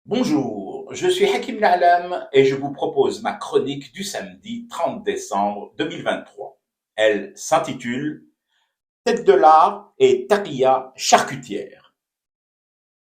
Bonjour, je suis Hakim Na'alam et je vous propose ma chronique du samedi 30 décembre 2023. Elle s'intitule Tête de l'art et taquilla charcutière.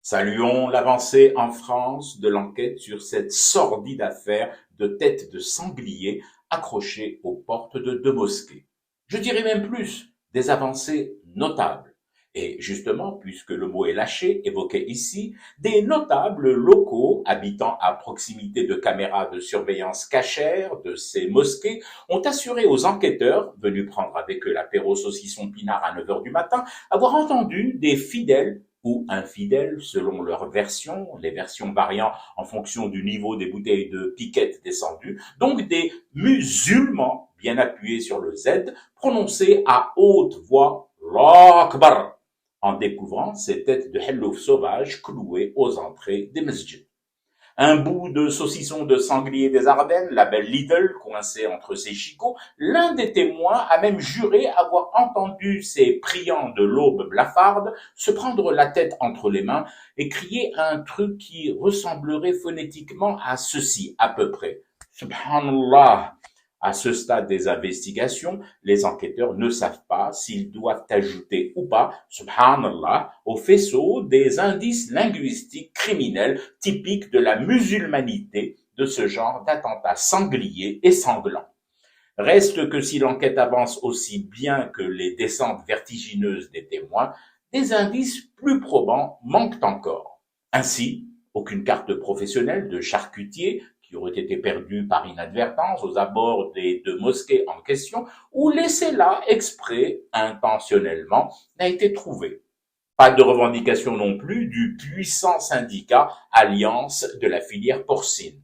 Saluons l'avancée en France de l'enquête sur cette sordide affaire de tête de sanglier accrochée aux portes de deux mosquées. Je dirais même plus, des avancées notables. Et justement, puisque le mot est lâché, évoqué ici, des notables locaux habitant à proximité de caméras de surveillance cachères de ces mosquées ont assuré aux enquêteurs, venus prendre avec eux l'apéro saucisson pinard à 9 heures du matin, avoir entendu des fidèles ou infidèles selon leur version, les versions variant en fonction du niveau des bouteilles de piquette descendues, donc des musulmans bien appuyés sur le Z, prononcer à haute voix Allahu Akbar en découvrant ces têtes de hellouf sauvages clouées aux entrées des masjids. Un bout de saucisson de sanglier des Ardennes, la belle Lidl, coincée entre ses chicots, l'un des témoins a même juré avoir entendu ces priants de l'aube blafarde se prendre la tête entre les mains et crier un truc qui ressemblerait phonétiquement à ceci, à peu près. Subhanallah. À ce stade des investigations, les enquêteurs ne savent pas s'ils doivent ajouter ou pas, subhanallah, au faisceau des indices linguistiques criminels typiques de la musulmanité de ce genre d'attentats sangliers et sanglants. Reste que si l'enquête avance aussi bien que les descentes vertigineuses des témoins, des indices plus probants manquent encore. Ainsi, aucune carte professionnelle de charcutier qui aurait été perdue par inadvertance aux abords des deux mosquées en question ou laissée là exprès, intentionnellement, n'a été trouvée. Pas de revendication non plus du puissant syndicat Alliance de la filière porcine.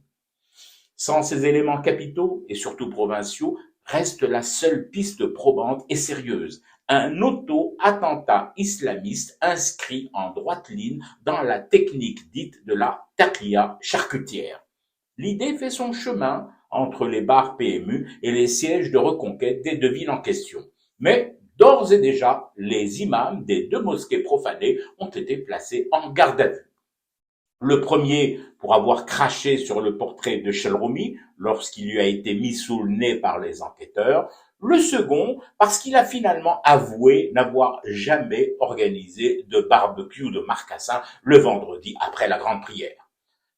Sans ces éléments capitaux et surtout provinciaux, reste la seule piste probante et sérieuse, un auto-attentat islamiste inscrit en droite ligne dans la technique dite de la taquilla charcutière. L'idée fait son chemin entre les bars PMU et les sièges de reconquête des deux villes en question. Mais d'ores et déjà, les imams des deux mosquées profanées ont été placés en garde à vue. Le premier pour avoir craché sur le portrait de Shelroumi lorsqu'il lui a été mis sous le nez par les enquêteurs. Le second parce qu'il a finalement avoué n'avoir jamais organisé de barbecue de marcassin le vendredi après la grande prière.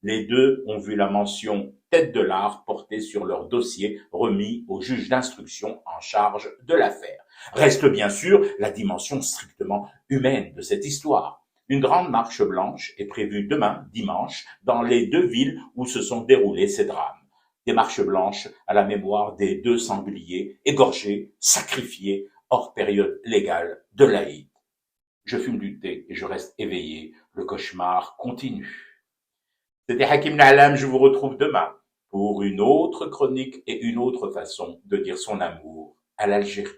Les deux ont vu la mention tête de l'art portée sur leur dossier remis au juge d'instruction en charge de l'affaire. Reste bien sûr la dimension strictement humaine de cette histoire. Une grande marche blanche est prévue demain, dimanche, dans les deux villes où se sont déroulés ces drames. Des marches blanches à la mémoire des deux sangliers égorgés, sacrifiés, hors période légale de l'Aïd. Je fume du thé et je reste éveillé. Le cauchemar continue. C'était Hakim Na'alam, je vous retrouve demain pour une autre chronique et une autre façon de dire son amour à l'Algérie.